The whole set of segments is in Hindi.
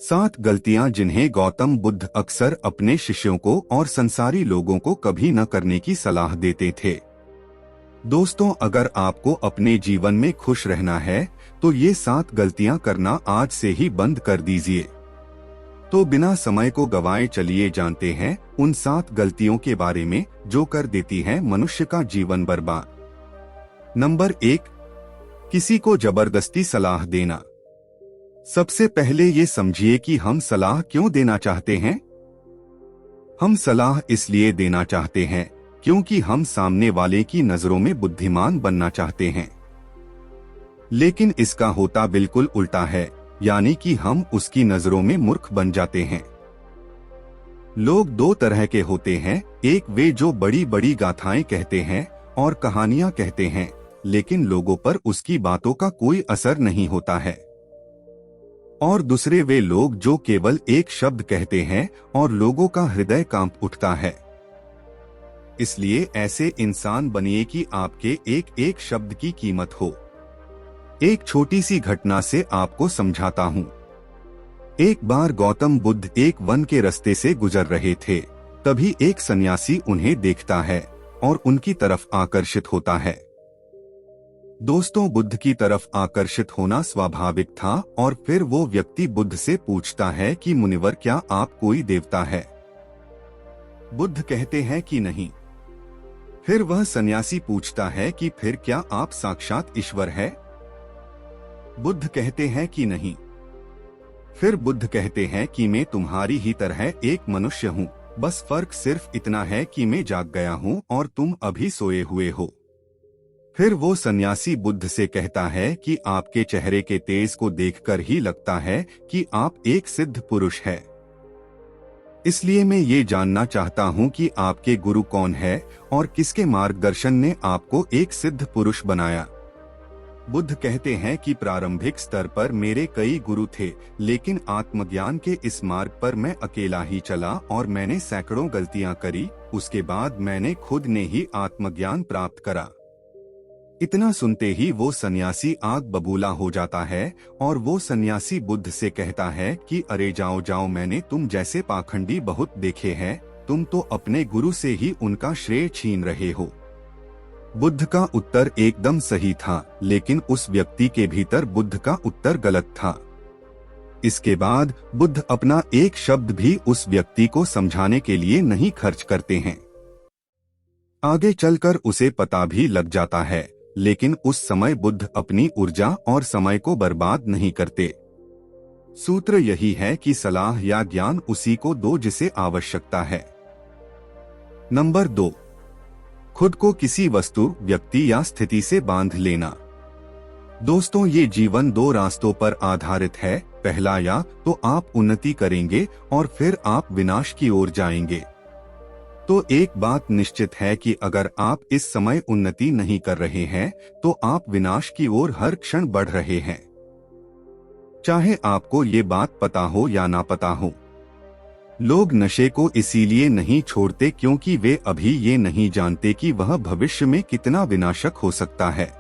7 गलतियां जिन्हें गौतम बुद्ध अक्सर अपने शिष्यों को और संसारी लोगों को कभी न करने की सलाह देते थे। दोस्तों, अगर आपको अपने जीवन में खुश रहना है तो ये 7 गलतियां करना आज से ही बंद कर दीजिए। तो बिना समय को गवाए चलिए जानते हैं उन 7 गलतियों के बारे में जो कर देती हैं मनुष्य का जीवन बर्बाद। नंबर 1, किसी को जबरदस्ती सलाह देना। सबसे पहले ये समझिए कि हम सलाह क्यों देना चाहते हैं। हम सलाह इसलिए देना चाहते हैं क्योंकि हम सामने वाले की नजरों में बुद्धिमान बनना चाहते हैं। लेकिन इसका होता बिल्कुल उल्टा है, यानी कि हम उसकी नजरों में मूर्ख बन जाते हैं। लोग 2 तरह के होते हैं, एक वे जो बड़ी बड़ी गाथाएं कहते हैं और कहानियां कहते हैं, लेकिन लोगों पर उसकी बातों का कोई असर नहीं होता है। और दूसरे वे लोग जो केवल एक शब्द कहते हैं और लोगों का हृदय कांप उठता है। इसलिए ऐसे इंसान बनिए कि आपके एक एक शब्द की कीमत हो। एक छोटी सी घटना से आपको समझाता हूँ। एक बार गौतम बुद्ध एक वन के रास्ते से गुजर रहे थे। तभी एक सन्यासी उन्हें देखता है और उनकी तरफ आकर्षित होता है। दोस्तों, बुद्ध की तरफ आकर्षित होना स्वाभाविक था और फिर वो व्यक्ति बुद्ध से पूछता है कि मुनिवर, क्या आप कोई देवता है? बुद्ध कहते हैं कि नहीं। फिर वह सन्यासी पूछता है कि फिर क्या आप साक्षात ईश्वर है? बुद्ध कहते हैं कि नहीं। फिर बुद्ध कहते हैं कि मैं तुम्हारी ही तरह एक मनुष्य हूँ, बस फर्क सिर्फ इतना है कि मैं जाग गया हूँ और तुम अभी सोए हुए हो। फिर वो सन्यासी बुद्ध से कहता है कि आपके चेहरे के तेज को देखकर ही लगता है कि आप एक सिद्ध पुरुष है। इसलिए मैं ये जानना चाहता हूँ कि आपके गुरु कौन है और किसके मार्गदर्शन ने आपको एक सिद्ध पुरुष बनाया। बुद्ध कहते हैं कि प्रारंभिक स्तर पर मेरे कई गुरु थे, लेकिन आत्मज्ञान के इस मार्ग पर मैं अकेला ही चला और मैंने सैकड़ों गलतियां करी। उसके बाद मैंने खुद ने ही आत्मज्ञान प्राप्त करा। इतना सुनते ही वो सन्यासी आग बबूला हो जाता है और वो सन्यासी बुद्ध से कहता है कि अरे जाओ जाओ, मैंने तुम जैसे पाखंडी बहुत देखे हैं, तुम तो अपने गुरु से ही उनका श्रेय छीन रहे हो। बुद्ध का उत्तर एकदम सही था, लेकिन उस व्यक्ति के भीतर बुद्ध का उत्तर गलत था। इसके बाद बुद्ध अपना एक शब्द भी उस व्यक्ति को समझाने के लिए नहीं खर्च करते हैं। आगे चलकर उसे पता भी लग जाता है, लेकिन उस समय बुद्ध अपनी ऊर्जा और समय को बर्बाद नहीं करते। सूत्र यही है कि सलाह या ज्ञान उसी को दो जिसे आवश्यकता है। नंबर 2, खुद को किसी वस्तु, व्यक्ति या स्थिति से बांध लेना। दोस्तों, ये जीवन 2 रास्तों पर आधारित है। पहला, या तो आप उन्नति करेंगे और फिर आप विनाश की ओर जाएंगे। तो एक बात निश्चित है कि अगर आप इस समय उन्नति नहीं कर रहे हैं तो आप विनाश की ओर हर क्षण बढ़ रहे हैं, चाहे आपको ये बात पता हो या ना पता हो। लोग नशे को इसीलिए नहीं छोड़ते क्योंकि वे अभी ये नहीं जानते कि वह भविष्य में कितना विनाशक हो सकता है।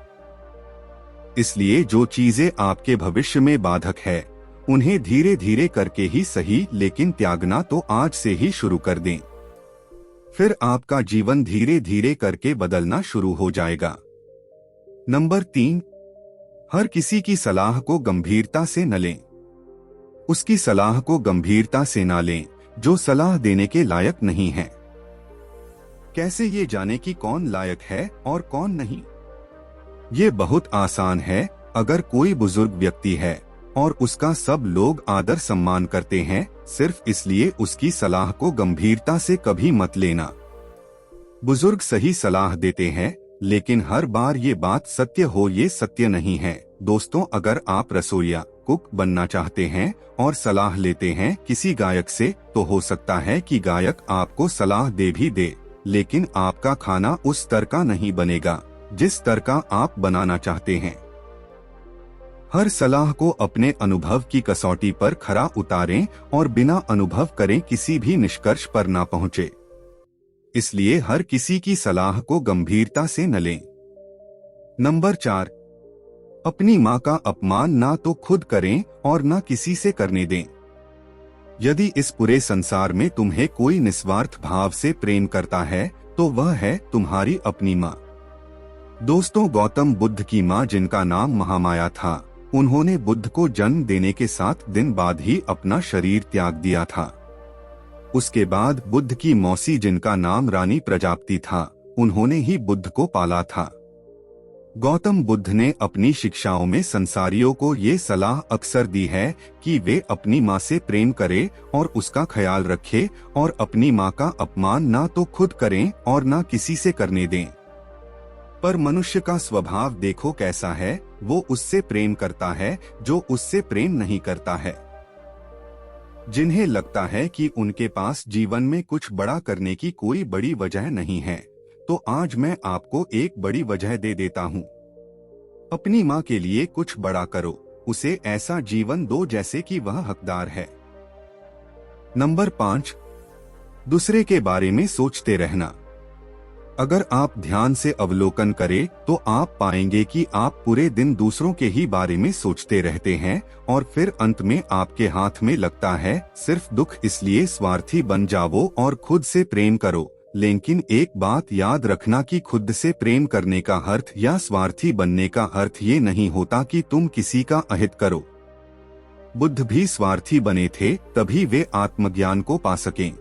इसलिए जो चीजें आपके भविष्य में बाधक है, उन्हें धीरे धीरे करके ही सही, लेकिन त्यागना तो आज से ही शुरू कर दें। फिर आपका जीवन धीरे धीरे करके बदलना शुरू हो जाएगा। नंबर 3, हर किसी की सलाह को गंभीरता से न लें। उसकी सलाह को गंभीरता से ना लें जो सलाह देने के लायक नहीं है। कैसे ये जाने कि कौन लायक है और कौन नहीं? ये बहुत आसान है। अगर कोई बुजुर्ग व्यक्ति है और उसका सब लोग आदर सम्मान करते हैं, सिर्फ इसलिए उसकी सलाह को गंभीरता से कभी मत लेना। बुजुर्ग सही सलाह देते हैं, लेकिन हर बार ये बात सत्य हो ये सत्य नहीं है। दोस्तों, अगर आप रसोइया, कुक बनना चाहते हैं और सलाह लेते हैं किसी गायक से, तो हो सकता है कि गायक आपको सलाह दे भी दे, लेकिन आपका खाना उस स्तर का नहीं बनेगा जिस स्तर का आप बनाना चाहते हैं। हर सलाह को अपने अनुभव की कसौटी पर खरा उतारें और बिना अनुभव करें किसी भी निष्कर्ष पर ना पहुंचे। इसलिए हर किसी की सलाह को गंभीरता से न लें। नंबर 4, अपनी माँ का अपमान ना तो खुद करें और ना किसी से करने दें। यदि इस पूरे संसार में तुम्हें कोई निस्वार्थ भाव से प्रेम करता है तो वह है तुम्हारी अपनी माँ। दोस्तों, गौतम बुद्ध की माँ, जिनका नाम महामाया था, उन्होंने बुद्ध को जन्म देने के 7 दिन बाद ही अपना शरीर त्याग दिया था। उसके बाद बुद्ध की मौसी, जिनका नाम रानी प्रजापति था, उन्होंने ही बुद्ध को पाला था। गौतम बुद्ध ने अपनी शिक्षाओं में संसारियों को ये सलाह अक्सर दी है कि वे अपनी माँ से प्रेम करें और उसका ख्याल रखें और अपनी माँ का अपमान ना तो खुद करें और ना किसी से करने दें। पर मनुष्य का स्वभाव देखो कैसा है, वो उससे प्रेम करता है जो उससे प्रेम नहीं करता है। जिन्हें लगता है कि उनके पास जीवन में कुछ बड़ा करने की कोई बड़ी वजह नहीं है, तो आज मैं आपको एक बड़ी वजह दे देता हूँ। अपनी माँ के लिए कुछ बड़ा करो, उसे ऐसा जीवन दो जैसे कि वह हकदार है। नंबर 5, दूसरे के बारे में सोचते रहना। अगर आप ध्यान से अवलोकन करें तो आप पाएंगे कि आप पूरे दिन दूसरों के ही बारे में सोचते रहते हैं और फिर अंत में आपके हाथ में लगता है सिर्फ दुख। इसलिए स्वार्थी बन जाओ और खुद से प्रेम करो। लेकिन एक बात याद रखना कि खुद से प्रेम करने का अर्थ या स्वार्थी बनने का अर्थ ये नहीं होता कि तुम किसी का अहित करो। बुद्ध भी स्वार्थी बने थे, तभी वे आत्मज्ञान को पा सकें।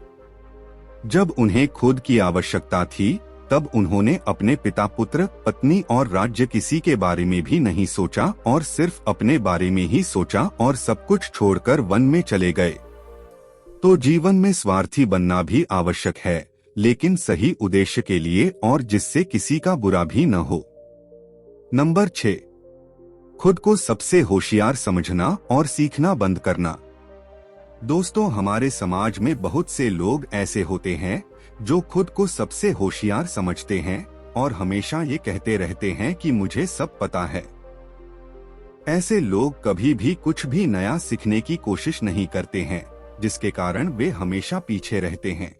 जब उन्हें खुद की आवश्यकता थी तब उन्होंने अपने पिता, पुत्र, पत्नी और राज्य किसी के बारे में भी नहीं सोचा और सिर्फ अपने बारे में ही सोचा और सब कुछ छोड़कर वन में चले गए। तो जीवन में स्वार्थी बनना भी आवश्यक है, लेकिन सही उद्देश्य के लिए और जिससे किसी का बुरा भी न हो। नंबर 6, खुद को सबसे होशियार समझना और सीखना बंद करना। दोस्तों, हमारे समाज में बहुत से लोग ऐसे होते हैं जो खुद को सबसे होशियार समझते हैं और हमेशा ये कहते रहते हैं कि मुझे सब पता है। ऐसे लोग कभी भी कुछ भी नया सीखने की कोशिश नहीं करते हैं, जिसके कारण वे हमेशा पीछे रहते हैं।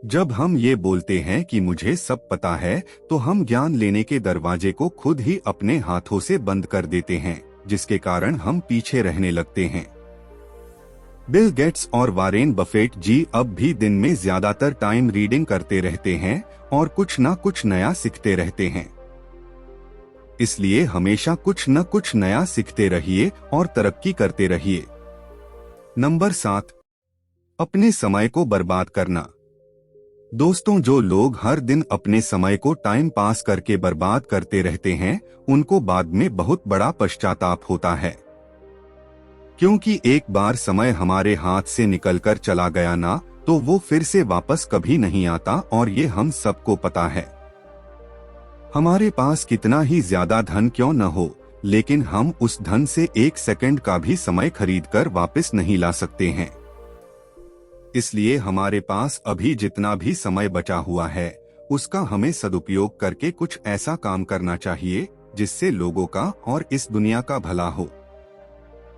जब हम ये बोलते हैं कि मुझे सब पता है, तो हम ज्ञान लेने के दरवाजे को खुद ही अपने हाथों से बंद कर देते हैं, जिसके कारण हम पीछे रहने लगते हैं। बिल गेट्स और वारेन बफेट जी अब भी दिन में ज्यादातर टाइम रीडिंग करते रहते हैं और कुछ न कुछ नया सीखते रहते हैं। इसलिए हमेशा कुछ न कुछ नया सीखते रहिए और तरक्की करते रहिए। नंबर 7, अपने समय को बर्बाद करना। दोस्तों, जो लोग हर दिन अपने समय को टाइम पास करके बर्बाद करते रहते हैं, उनको बाद में बहुत बड़ा पश्चाताप होता है। क्योंकि एक बार समय हमारे हाथ से निकलकर चला गया ना, तो वो फिर से वापस कभी नहीं आता और ये हम सबको पता है। हमारे पास कितना ही ज्यादा धन क्यों न हो, लेकिन हम उस धन से 1 सेकंड का भी समय खरीदकर वापस नहीं ला सकते हैं। इसलिए हमारे पास अभी जितना भी समय बचा हुआ है, उसका हमें सदुपयोग करके कुछ ऐसा काम करना चाहिए जिससे लोगों का और इस दुनिया का भला हो।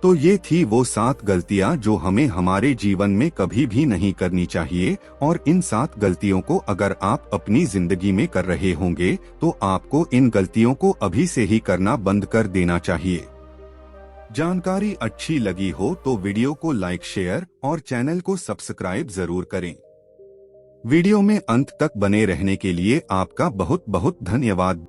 तो ये थी वो 7 गलतियां जो हमें हमारे जीवन में कभी भी नहीं करनी चाहिए, और इन 7 गलतियों को अगर आप अपनी जिंदगी में कर रहे होंगे तो आपको इन गलतियों को अभी से ही करना बंद कर देना चाहिए। जानकारी अच्छी लगी हो तो वीडियो को लाइक, शेयर और चैनल को सब्सक्राइब जरूर करें। वीडियो में अंत तक बने रहने के लिए आपका बहुत बहुत धन्यवाद।